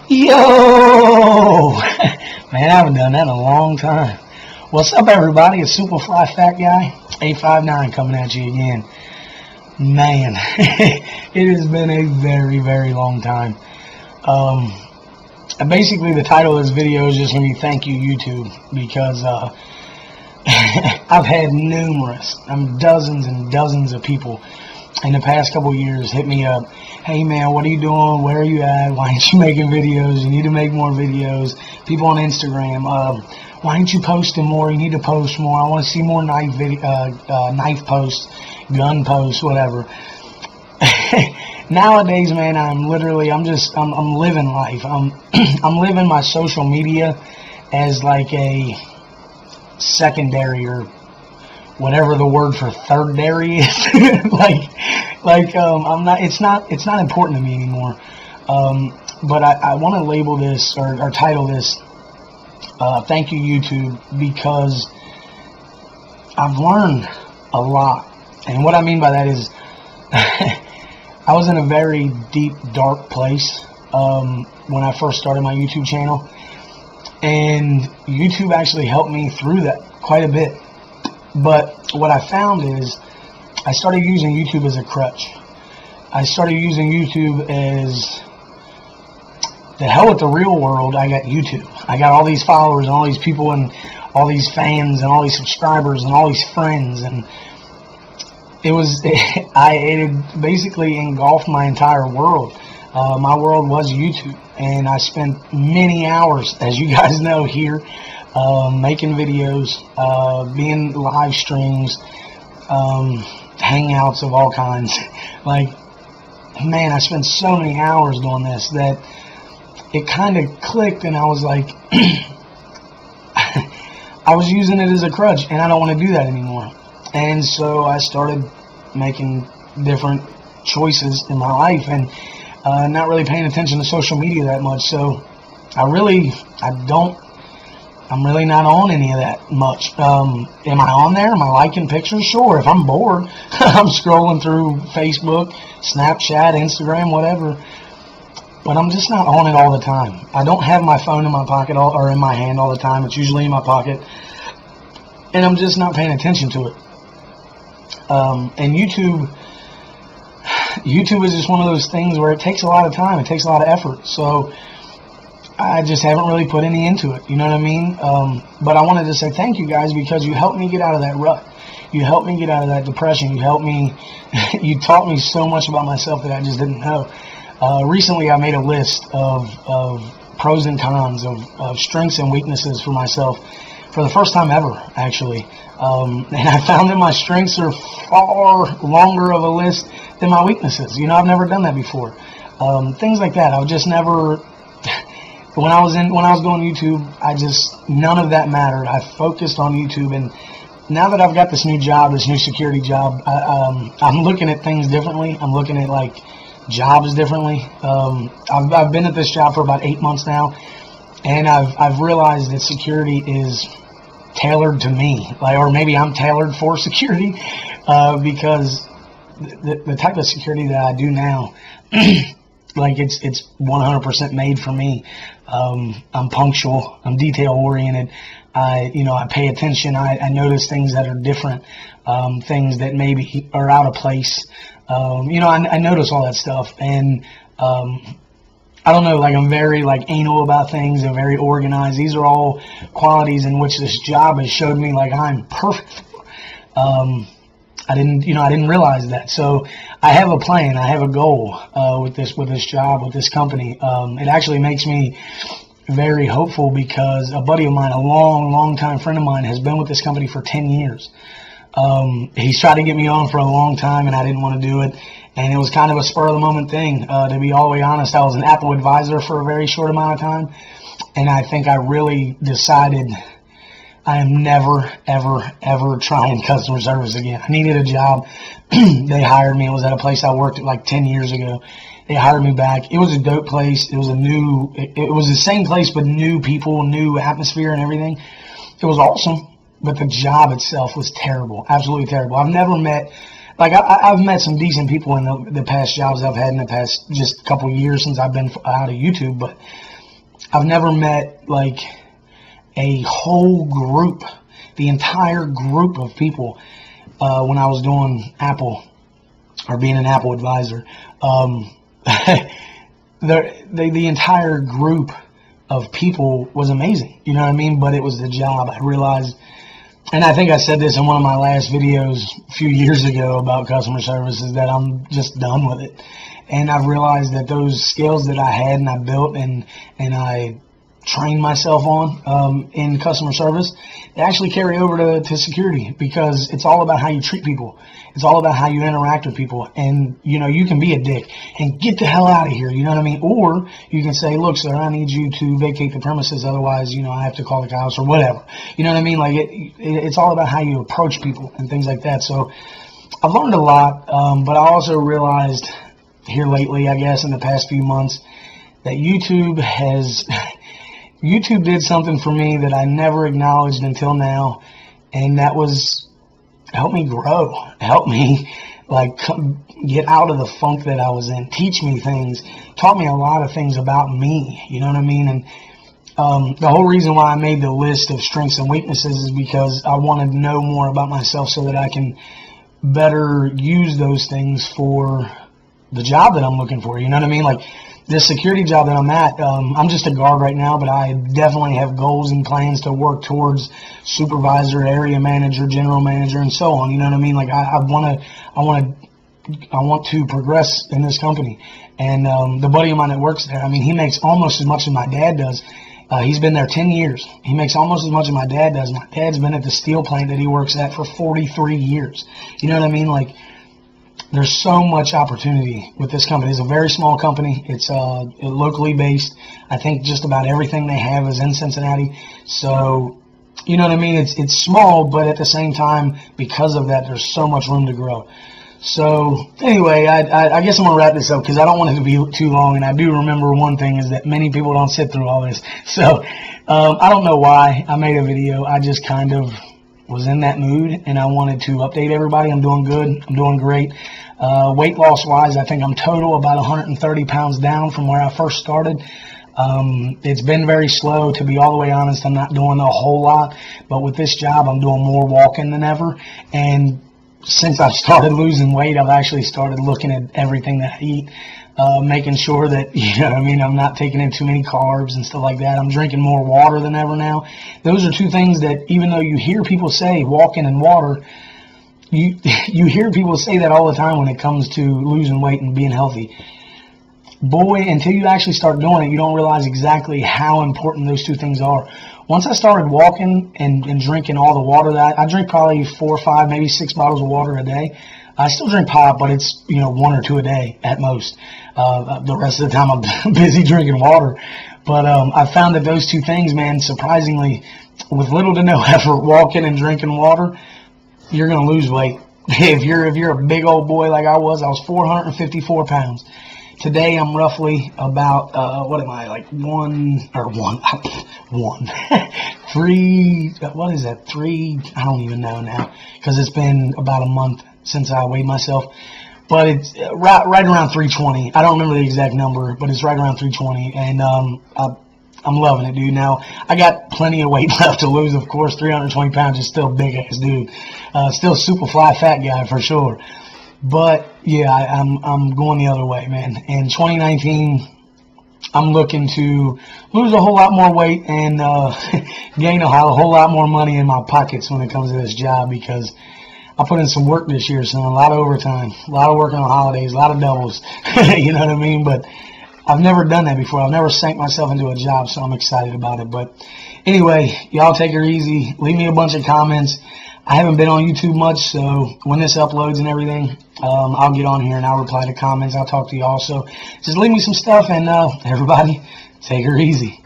Yo! Man, I haven't done that in a long time. What's up, everybody? It's Superfly Fat Guy, 859 coming at you again. Man, it has been a very, very long time. Basically, the title of this video is just going to be Thank You, YouTube, because I've had dozens and dozens of people in the past couple years hit me up. Hey man, what are you doing? Where are you at? Why aren't you making videos? You need to make more videos. People on Instagram, why aren't you posting more? You need to post more. I want to see more knife knife posts, gun posts, whatever. Nowadays, man, I'm living life. I'm living my social media as like a secondary, or whatever the word for thirdary is. It's not important to me anymore. But I want to label this or title this Thank You, YouTube, because I've learned a lot. And what I mean by that is I was in a very deep, dark place when I first started my YouTube channel, and YouTube actually helped me through that quite a bit. But what I found is I started using YouTube as a crutch. I started using YouTube as the hell with the real world. I got YouTube. I got all these followers and all these people and all these fans and all these subscribers and all these friends, and it had basically engulfed my entire world. My world was YouTube, and I spent many hours, as you guys know, here making videos, being live streams, hangouts of all kinds. Like, man, I spent so many hours doing this that it kind of clicked, and I was like, I was using it as a crutch, and I don't want to do that anymore. And so I started making different choices in my life, and not really paying attention to social media that much. So I'm really not on any of that much. Am I on there? Am I liking pictures? Sure. If I'm bored, I'm scrolling through Facebook, Snapchat, Instagram, whatever. But I'm just not on it all the time. I don't have my phone in my pocket or in my hand all the time. It's usually in my pocket, and I'm just not paying attention to it. And YouTube is just one of those things where it takes a lot of time. It takes a lot of effort. So I just haven't really put any into it. You know what I mean? But I wanted to say thank you guys, because you helped me get out of that rut. You helped me get out of that depression. You helped me. You taught me so much about myself that I just didn't know. Recently, I made a list of pros and cons, of strengths and weaknesses for myself for the first time ever, actually. And I found that my strengths are far longer of a list than my weaknesses. You know, I've never done that before. Things like that. I've just never. When I was going YouTube, none of that mattered. I focused on YouTube, and now that I've got this new job, this new security job, I'm looking at things differently. I'm looking at like jobs differently. I've been at this job for about 8 months now, and I've realized that security is tailored to me, or maybe I'm tailored for security, because the type of security that I do now, like it's 100% made for me. I'm punctual. I'm detail oriented. I pay attention. I notice things that are different, things that maybe are out of place. I notice all that stuff, and I don't know, like I'm very anal about things and very organized. These are all qualities in which this job has showed me like I'm perfect. I didn't realize that. So I have a plan. I have a goal with this job, with this company. It actually makes me very hopeful, because a buddy of mine, a long time friend of mine, has been with this company for 10 years. He's tried to get me on for a long time, and I didn't want to do it. And it was kind of a spur of the moment thing. To be all the way honest, I was an Apple advisor for a very short amount of time, and I think I really decided I am never, ever trying customer service again. I needed a job. They hired me. It was at a place I worked at like 10 years ago. They hired me back. It was a dope place. It was the same place, but new people, new atmosphere and everything. It was awesome, but the job itself was terrible. Absolutely terrible. I've never met Like I've met some decent people in the past jobs I've had in the past just couple years since I've been out of YouTube, but I've never met like a whole group, the entire group of people, when I was doing Apple or being an Apple advisor. The entire group of people was amazing. You know what I mean? But it was the job. I realized, and I think I said this in one of my last videos a few years ago about customer service, is that I'm just done with it. And I've realized that those skills that I had and I built and I trained myself on in customer service, they actually carry over to security, because it's all about how you treat people. It's all about how you interact with people. And, you know, you can be a dick and get the hell out of here, you know what I mean? Or you can say, look, sir, I need you to vacate the premises, otherwise, you know, I have to call the cops or whatever. You know what I mean? Like, it's all about how you approach people and things like that. So I've learned a lot, but I also realized here lately, I guess, in the past few months, that YouTube did something for me that I never acknowledged until now, and that was help me grow, help me like get out of the funk that I was in, teach me things, taught me a lot of things about me, you know what I mean? And the whole reason why I made the list of strengths and weaknesses is because I wanted to know more about myself so that I can better use those things for the job that I'm looking for, you know what I mean? Like, this security job that I'm at, I'm just a guard right now, but I definitely have goals and plans to work towards supervisor, area manager, general manager, and so on. You know what I mean? Like, I want to progress in this company. And the buddy of mine that works there, I mean, he makes almost as much as my dad does. He's been there 10 years. He makes almost as much as my dad does. My dad's been at the steel plant that he works at for 43 years. You know what I mean? Like, there's so much opportunity with this company. It's a very small company. It's locally based. I think just about everything they have is in Cincinnati. So, you know what I mean? It's small, but at the same time, because of that, there's so much room to grow. So, anyway, I guess I'm going to wrap this up because I don't want it to be too long. And I do remember one thing is that many people don't sit through all this. So, I don't know why I made a video. I just kind of was in that mood, and I wanted to update everybody. I'm doing good. I'm doing great. Weight loss wise, I think I'm total about 130 pounds down from where I first started. It's been very slow, to be all the way honest. I'm not doing a whole lot, but with this job, I'm doing more walking than ever. And since I've started losing weight, I've actually started looking at everything that I eat, making sure that, you know what I mean, I'm not taking in too many carbs and stuff like that. I'm drinking more water than ever now. Those are two things that, even though you hear people say walking and water, you hear people say that all the time when it comes to losing weight and being healthy. Boy, until you actually start doing it, you don't realize exactly how important those two things are. Once I started walking and drinking all the water that I drink, probably 4 or 5, maybe 6 bottles of water a day. I still drink pop, but it's, you know, 1 or 2 a day at most. The rest of the time I'm busy drinking water. But I found that those two things, man, surprisingly, with little to no effort, walking and drinking water, you're going to lose weight. If you're a big old boy like I was 454 pounds. Today I'm roughly about, what am I, like 3, what is that, 3, I don't even know now, because it's been about a month since I weighed myself. But it's right around 320. I don't remember the exact number, but it's right around 320. And I'm loving it, dude. Now, I got plenty of weight left to lose, of course. 320 pounds is still big-ass dude. Still super fly fat guy for sure. But, yeah, I'm going the other way, man. In 2019, I'm looking to lose a whole lot more weight and gain a whole lot more money in my pockets when it comes to this job, because I put in some work this year, son. A lot of overtime, a lot of work on holidays, a lot of doubles. You know what I mean? But I've never done that before. I've never sank myself into a job, so I'm excited about it. But anyway, y'all take it easy. Leave me a bunch of comments. I haven't been on YouTube much, so when this uploads and everything, I'll get on here and I'll reply to comments. I'll talk to y'all. So just leave me some stuff, and everybody, take her easy.